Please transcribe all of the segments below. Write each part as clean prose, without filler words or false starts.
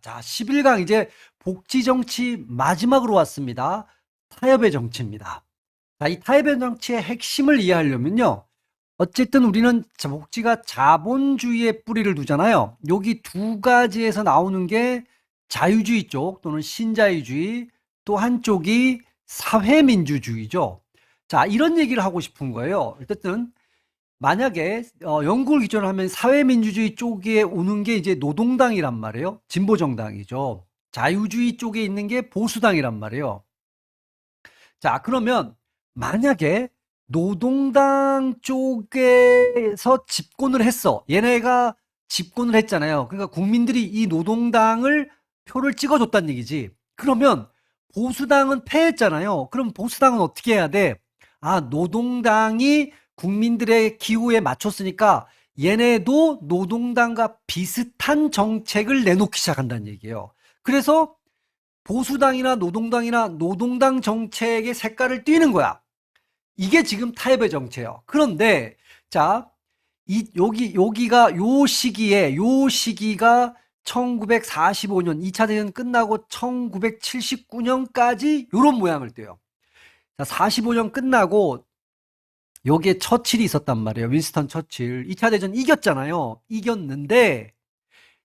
자, 11강 이제 복지 정치 마지막으로 왔습니다. 타협의 정치입니다. 자, 이 타협의 정치의 핵심을 이해하려면요. 어쨌든 우리는 복지가 자본주의의 뿌리를 두잖아요. 여기 두 가지에서 나오는 게 자유주의 쪽 또는 신자유주의, 또 한쪽이 사회민주주의죠. 자, 이런 얘기를 하고 싶은 거예요. 어쨌든 만약에 영국을 기준으로 하면 사회민주주의 쪽에 오는 게 이제 노동당이란 말이에요. 진보정당이죠. 자유주의 쪽에 있는 게 보수당이란 말이에요. 자, 그러면 만약에 노동당 쪽에서 집권을 했어. 얘네가 집권을 했잖아요. 그러니까 국민들이 이 노동당을 표를 찍어줬다는 얘기지. 그러면 보수당은 패했잖아요. 그럼 보수당은 어떻게 해야 돼? 아, 노동당이 국민들의 기호에 맞췄으니까 얘네도 노동당과 비슷한 정책을 내놓기 시작한다는 얘기예요. 그래서 보수당이나 노동당이나 노동당 정책의 색깔을 띠는 거야. 이게 지금 타협의 정체예요. 그런데 자, 여기가 요 시기가 1945년 2차 대전 끝나고 1979년까지 요런 모양을 떼요. 자, 45년 끝나고 여기에 처칠이 있었단 말이에요. 윈스턴 처칠. 2차 대전 이겼잖아요. 이겼는데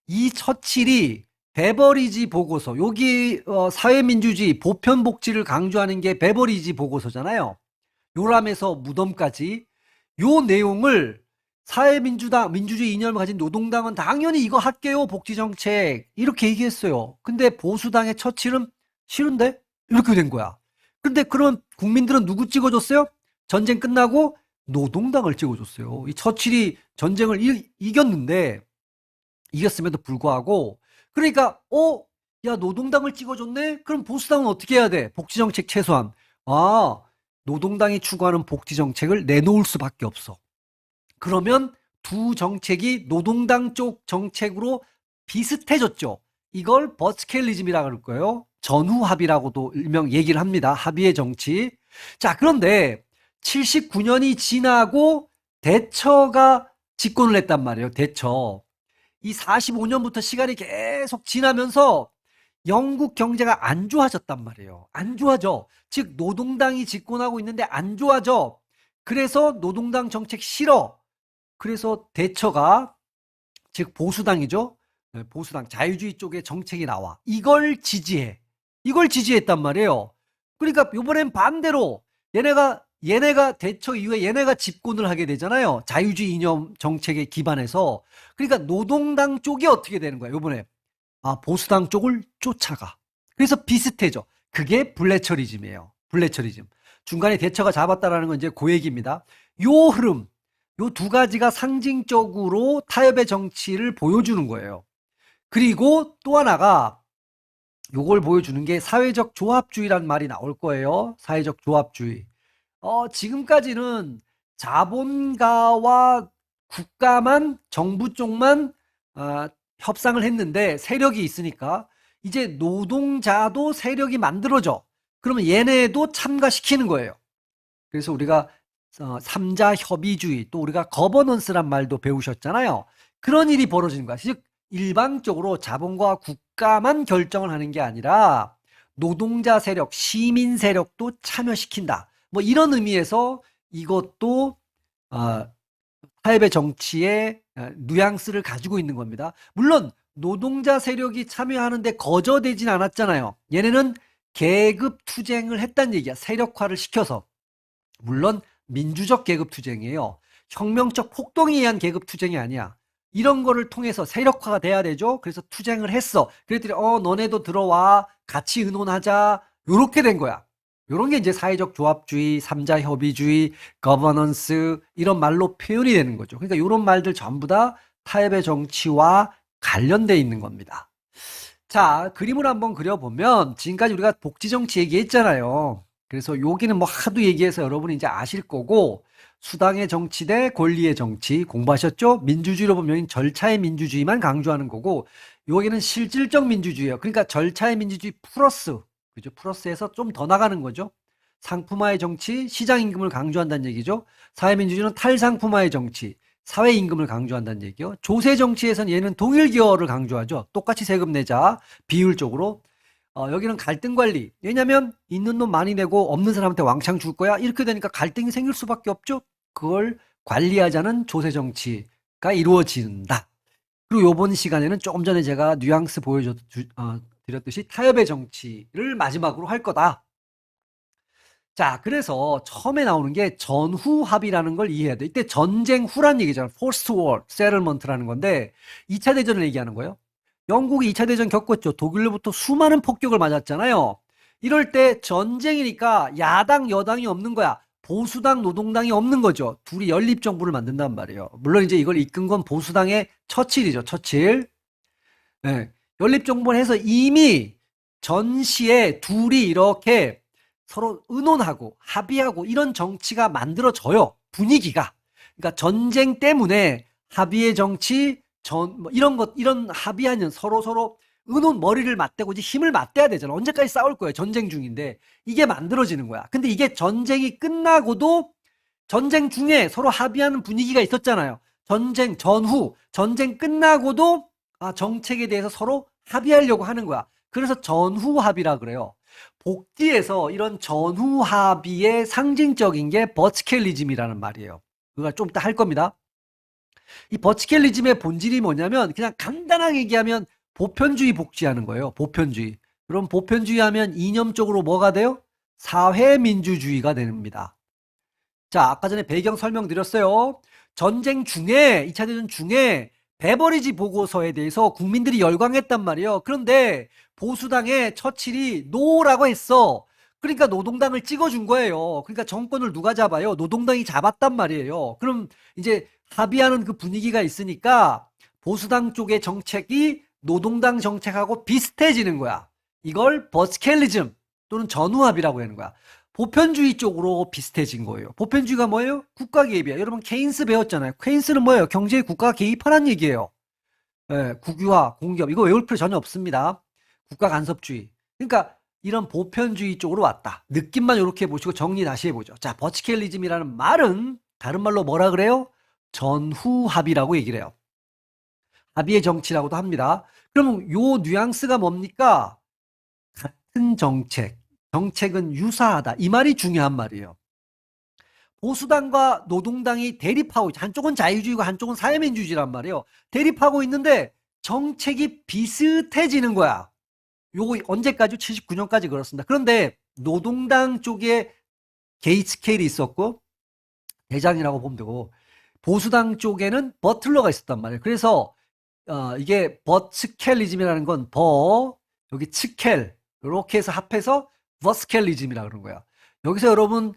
이 처칠이 베버리지 보고서, 여기 사회민주주의 보편복지를 강조하는 게 베버리지 보고서잖아요. 요람에서 무덤까지 요 내용을 사회민주당 민주주의 이념을 가진 노동당은 당연히 이거 할게요, 복지정책, 이렇게 얘기했어요. 근데 보수당의 처칠은 싫은데 이렇게 된 거야. 근데 그럼 국민들은 누구 찍어줬어요? 전쟁 끝나고 노동당을 찍어줬어요. 이 처칠이 전쟁을 이겼는데, 이겼음에도 불구하고, 그러니까 야, 노동당을 찍어줬네? 그럼 보수당은 어떻게 해야 돼? 복지정책 최소한. 아, 노동당이 추구하는 복지정책을 내놓을 수밖에 없어. 그러면 두 정책이 노동당 쪽 정책으로 비슷해졌죠. 이걸 버스켈리즘이라고 그럴 거예요. 전후합의라고도 일명 얘기를 합니다. 합의의 정치. 자, 그런데 79년이 지나고 대처가 집권을 했단 말이에요. 대처. 이 45년부터 시간이 계속 지나면서 영국 경제가 안 좋아졌단 말이에요. 안 좋아져. 즉 노동당이 집권하고 있는데 안 좋아져. 그래서 노동당 정책 싫어. 그래서 대처가, 즉 보수당이죠. 네, 보수당 자유주의 쪽의 정책이 나와. 이걸 지지해. 이걸 지지했단 말이에요. 그러니까 이번엔 반대로 얘네가 대처 이후에 얘네가 집권을 하게 되잖아요. 자유주의 이념 정책에 기반해서. 그러니까 노동당 쪽이 어떻게 되는 거야, 이번에? 아, 보수당 쪽을 쫓아가. 그래서 비슷해져. 그게 블레처리즘이에요. 블레처리즘. 중간에 대처가 잡았다라는 건 이제 그 얘기입니다. 요 흐름, 요 두 가지가 상징적으로 타협의 정치를 보여주는 거예요. 그리고 또 하나가 요걸 보여주는 게 사회적 조합주의라는 말이 나올 거예요. 사회적 조합주의. 지금까지는 자본가와 국가만, 정부 쪽만 협상을 했는데 세력이 있으니까 이제 노동자도 세력이 만들어져. 그러면 얘네도 참가시키는 거예요. 그래서 우리가 삼자 협의주의, 또 우리가 거버넌스란 말도 배우셨잖아요. 그런 일이 벌어지는 거야. 즉 일방적으로 자본과 국가만 결정을 하는 게 아니라 노동자 세력, 시민 세력도 참여시킨다. 뭐 이런 의미에서 이것도 어, 타협의 정치의 뉘앙스를 가지고 있는 겁니다. 물론 노동자 세력이 참여하는데 거저되진 않았잖아요. 얘네는 계급 투쟁을 했다는 얘기야. 세력화를 시켜서. 물론 민주적 계급 투쟁이에요. 혁명적 폭동에 의한 계급 투쟁이 아니야. 이런 거를 통해서 세력화가 돼야 되죠. 그래서 투쟁을 했어. 그랬더니 너네도 들어와, 같이 의논하자, 요렇게 된 거야. 요런 게 이제 사회적 조합주의, 삼자 협의주의, 거버넌스, 이런 말로 표현이 되는 거죠. 그러니까 요런 말들 전부 다 타협의 정치와 관련돼 있는 겁니다. 자, 그림을 한번 그려보면 지금까지 우리가 복지 정치 얘기했잖아요. 그래서 여기는 뭐 하도 얘기해서 여러분이 이제 아실 거고, 수당의 정치 대 권리의 정치 공부하셨죠? 민주주의로 보면 절차의 민주주의만 강조하는 거고, 여기는 실질적 민주주의예요. 그러니까 절차의 민주주의 플러스, 그죠? 플러스에서 좀 더 나가는 거죠. 상품화의 정치, 시장 임금을 강조한다는 얘기죠. 사회민주주의는 탈상품화의 정치, 사회임금을 강조한다는 얘기요. 조세정치에서는 얘는 동일기여를 강조하죠. 똑같이 세금 내자, 비율적으로. 여기는 갈등 관리. 왜냐면 있는 돈 많이 내고 없는 사람한테 왕창 줄 거야. 이렇게 되니까 갈등이 생길 수밖에 없죠. 그걸 관리하자는 조세정치가 이루어진다. 그리고 요번 시간에는 조금 전에 제가 뉘앙스 드렸듯이 타협의 정치를 마지막으로 할 거다. 자, 그래서 처음에 나오는 게 전후 합의라는 걸 이해해야 돼. 이때 전쟁 후란 얘기잖아. Post War Settlement라는 건데 2차 대전을 얘기하는 거예요. 영국이 2차 대전 겪었죠. 독일로부터 수많은 폭격을 맞았잖아요. 이럴 때 전쟁이니까 야당, 여당이 없는 거야. 보수당, 노동당이 없는 거죠. 둘이 연립정부를 만든단 말이에요. 물론 이제 이걸 이끈 건 보수당의 처칠이죠. 처칠. 네. 연립정부를 해서 이미 전시에 둘이 이렇게 서로 의논하고 합의하고 이런 정치가 만들어져요. 분위기가. 그러니까 전쟁 때문에 합의의 정치, 뭐 이런 합의하는 서로 의논 머리를 맞대고 이제 힘을 맞대야 되잖아. 언제까지 싸울 거예요. 전쟁 중인데. 이게 만들어지는 거야. 근데 이게 전쟁이 끝나고도 전쟁 중에 서로 합의하는 분위기가 있었잖아요. 전쟁 전후, 전쟁 끝나고도 정책에 대해서 서로 합의하려고 하는 거야. 그래서 전후 합의라 그래요. 복지에서 이런 전후 합의의 상징적인 게 버치켈리즘이라는 말이에요. 그걸 좀 이따 할 겁니다. 이 버치켈리즘의 본질이 뭐냐면 그냥 간단하게 얘기하면 보편주의 복지하는 거예요. 보편주의. 그럼 보편주의 하면 이념적으로 뭐가 돼요? 사회민주주의가 됩니다. 자, 아까 전에 배경 설명드렸어요. 전쟁 중에, 2차 대전 중에 베버리지 보고서에 대해서 국민들이 열광했단 말이에요. 그런데 보수당의 처칠이 노라고 했어. 그러니까 노동당을 찍어준 거예요. 그러니까 정권을 누가 잡아요? 노동당이 잡았단 말이에요. 그럼 이제 합의하는 그 분위기가 있으니까 보수당 쪽의 정책이 노동당 정책하고 비슷해지는 거야. 이걸 버스켈리즘 또는 전후합의라고 하는 거야. 보편주의 쪽으로 비슷해진 거예요. 보편주의가 뭐예요? 국가 개입이야. 여러분 케인스 배웠잖아요. 케인스는 뭐예요? 경제에 국가가 개입하라는 얘기예요. 국유화, 공기업 이거 외울 필요 전혀 없습니다. 국가 간섭주의. 그러니까 이런 보편주의 쪽으로 왔다. 느낌만 이렇게 보시고 정리 다시 해보죠. 자, 버치켈리즘이라는 말은 다른 말로 뭐라 그래요? 전후합의라고 얘기를 해요. 합의의 정치라고도 합니다. 그럼 요 뉘앙스가 뭡니까? 같은 정책은 유사하다. 이 말이 중요한 말이에요. 보수당과 노동당이 대립하고 있죠. 한쪽은 자유주의고 한쪽은 사회민주주의란 말이에요. 대립하고 있는데 정책이 비슷해지는 거야. 요거 언제까지? 79년까지 그렇습니다. 그런데 노동당 쪽에 게이츠 케일이 있었고 대장이라고 보면 되고 보수당 쪽에는 버틀러가 있었단 말이에요. 그래서 이게 버츠켈리즘이라는 건 여기 츠켈 이렇게 해서 합해서 버스켈리즘이라 그런 거야. 여기서 여러분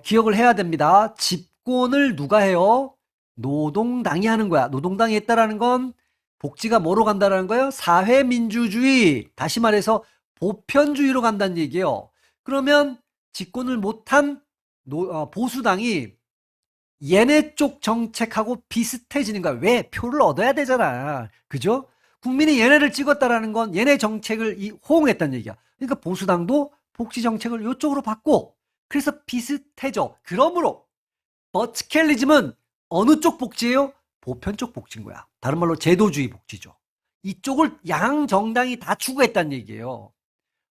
기억을 해야 됩니다. 집권을 누가 해요? 노동당이 하는 거야. 노동당이 했다라는 건 복지가 뭐로 간다라는 거예요? 사회민주주의. 다시 말해서 보편주의로 간다는 얘기예요. 그러면 집권을 못한 보수당이 얘네 쪽 정책하고 비슷해지는 거야. 왜? 표를 얻어야 되잖아. 그죠? 국민이 얘네를 찍었다라는 건 얘네 정책을 호응했다는 얘기야. 그러니까 보수당도 복지 정책을 이쪽으로 받고 그래서 비슷해져. 그러므로 버츠켈리즘은 어느 쪽 복지예요? 보편 쪽 복지인 거야. 다른 말로 제도주의 복지죠. 이쪽을 양 정당이 다 추구했다는 얘기예요.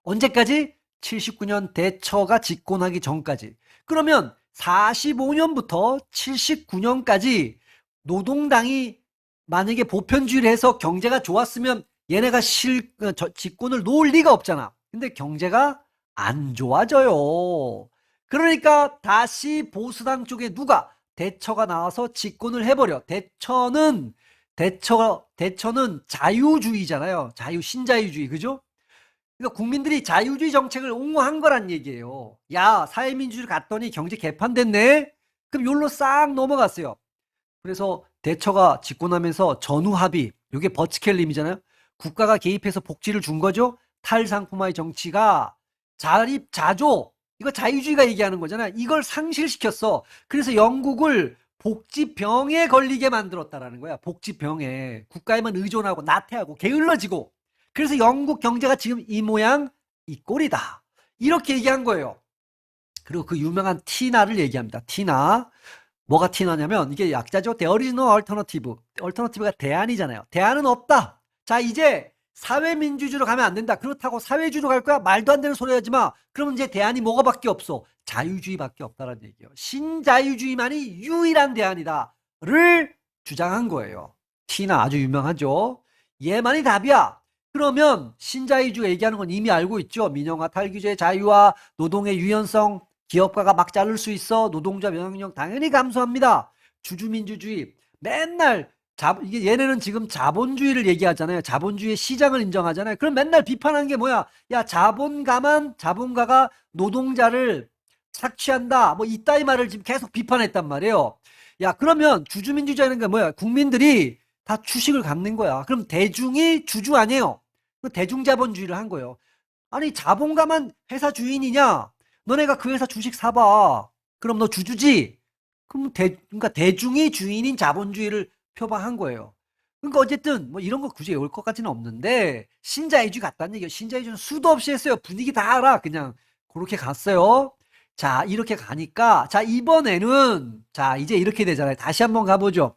언제까지? 79년 대처가 집권하기 전까지. 그러면 45년부터 79년까지 노동당이 만약에 보편주의를 해서 경제가 좋았으면 얘네가 집권을 놓을 리가 없잖아. 근데 경제가 안 좋아져요. 그러니까 다시 보수당 쪽에 누가 대처가 나와서 집권을 해버려. 대처는 자유주의잖아요. 신자유주의. 그죠? 그러니까 국민들이 자유주의 정책을 옹호한 거란 얘기예요. 야, 사회민주주의를 갔더니 경제 개판됐네? 그럼 여기로 싹 넘어갔어요. 그래서 대처가 집권하면서 전후합의, 이게 버치켈림이잖아요. 국가가 개입해서 복지를 준 거죠. 탈상품화의 정치가 자조, 이거 자유주의가 얘기하는 거잖아요. 이걸 상실시켰어. 그래서 영국을 복지병에 걸리게 만들었다라는 거야. 복지병에. 국가에만 의존하고 나태하고 게을러지고. 그래서 영국 경제가 지금 이 모양 이 꼴이다. 이렇게 얘기한 거예요. 그리고 그 유명한 티나를 얘기합니다. 티나. 뭐가 티나냐면 이게 약자죠. There is no alternative. alternative가 대안이잖아요. 대안은 없다. 자, 이제 사회민주주의로 가면 안 된다. 그렇다고 사회주의로 갈 거야? 말도 안 되는 소리 하지 마. 그러면 이제 대안이 뭐가 밖에 없어? 자유주의밖에 없다는 얘기예요. 신자유주의만이 유일한 대안이다를 주장한 거예요. 티나 아주 유명하죠. 얘만이 답이야. 그러면 신자유주의가 얘기하는 건 이미 알고 있죠. 민영화 탈규제 자유와 노동의 유연성, 기업가가 막 자를 수 있어. 노동자 영향력 당연히 감소합니다. 주주민주주의 맨날 이게 얘네는 지금 자본주의를 얘기하잖아요. 자본주의의 시장을 인정하잖아요. 그럼 맨날 비판하는 게 뭐야? 야, 자본가가 노동자를 착취한다. 뭐 이따위 말을 지금 계속 비판했단 말이에요. 야, 그러면 주주민주주의라는 게 뭐야? 국민들이 다 주식을 갖는 거야. 그럼 대중이 주주 아니에요? 대중자본주의를 한 거예요. 아니, 자본가만 회사 주인이냐? 너네가 그 회사 주식 사봐. 그럼 너 주주지? 그럼 그러니까 대중이 주인인 자본주의를 표방한 거예요. 그러니까 어쨌든 뭐 이런 거 굳이 외울 것 같지는 없는데 신자유주의 같다는 얘기예요. 신자유주의는 수도 없이 했어요. 분위기 다 알아. 그냥 그렇게 갔어요. 자, 이렇게 가니까 자, 이번에는 자, 이제 이렇게 되잖아요. 다시 한번 가보죠.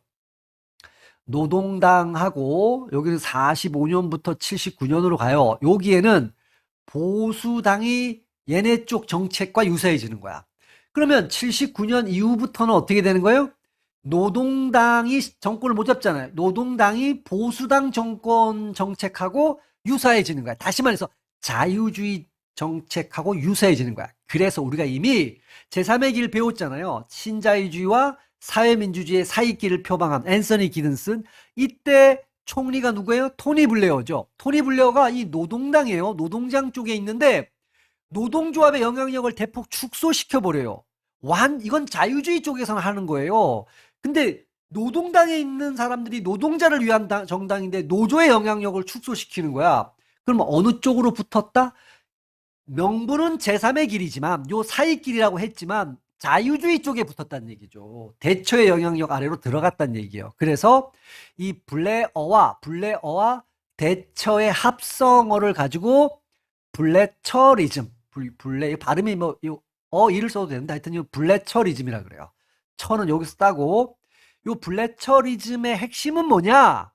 노동당하고 여기는 45년부터 79년으로 가요. 여기에는 보수당이 얘네 쪽 정책과 유사해지는 거야. 그러면 79년 이후부터는 어떻게 되는 거예요? 노동당이 정권을 못 잡잖아요. 노동당이 보수당 정권 정책하고 유사해지는 거야. 다시 말해서 자유주의 정책하고 유사해지는 거야. 그래서 우리가 이미 제3의 길 배웠잖아요. 신자유주의와 사회민주주의의 사이길을 표방한 앤서니 기든슨. 이때 총리가 누구예요? 토니 블레어죠. 토니 블레어가 이 노동당이에요. 노동장 쪽에 있는데 노동조합의 영향력을 대폭 축소시켜버려요. 이건 자유주의 쪽에서는 하는 거예요. 근데 노동당에 있는 사람들이 노동자를 위한 정당인데 노조의 영향력을 축소시키는 거야. 그럼 어느 쪽으로 붙었다? 명분은 제3의 길이지만 요 사이길이라고 했지만 자유주의 쪽에 붙었다는 얘기죠. 대처의 영향력 아래로 들어갔다는 얘기예요. 그래서 이 블레어와 대처의 합성어를 가지고 블레처리즘, 발음이 뭐 이를 써도 되는데 하여튼 이 블레처리즘이라 그래요. 처는 여기서 따고 요 블레처리즘의 핵심은 뭐냐?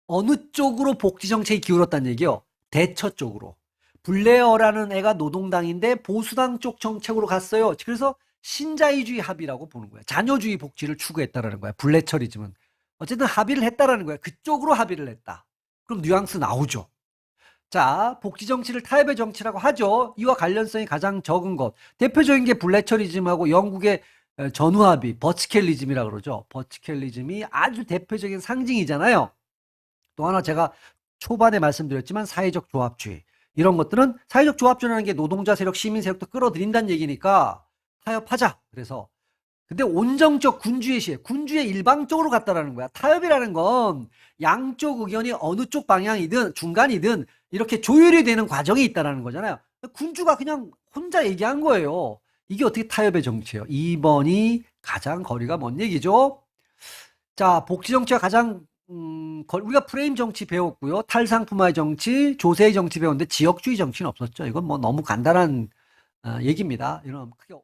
어느 쪽으로 복지 정책이 기울었다는 얘기요. 대처 쪽으로. 블레어라는 애가 노동당인데 보수당 쪽 정책으로 갔어요. 그래서 신자유주의 합의라고 보는 거야. 자녀주의 복지를 추구했다라는 거야. 블레처리즘은. 어쨌든 합의를 했다라는 거야. 그쪽으로 합의를 했다. 그럼 뉘앙스 나오죠. 자, 복지 정치를 타협의 정치라고 하죠. 이와 관련성이 가장 적은 것. 대표적인 게 블레처리즘하고 영국의 전후합의, 버치켈리즘이라고 그러죠. 버치켈리즘이 아주 대표적인 상징이잖아요. 또 하나 제가 초반에 말씀드렸지만 사회적 조합주의. 이런 것들은 사회적 조합주의라는 게 노동자 세력, 시민 세력도 끌어들인다는 얘기니까 타협하자. 그래서 근데 온정적 군주의 시에 군주의 일방적으로 갔다라는 거야. 타협이라는 건 양쪽 의견이 어느 쪽 방향이든 중간이든 이렇게 조율이 되는 과정이 있다라는 거잖아요. 군주가 그냥 혼자 얘기한 거예요. 이게 어떻게 타협의 정치예요? 2번이 가장 거리가 먼 얘기죠. 자, 복지 정치가 가장 우리가 프레임 정치 배웠고요. 탈상품화의 정치, 조세의 정치 배웠는데 지역주의 정치는 없었죠. 이건 뭐 너무 간단한 얘기입니다. 이런 크게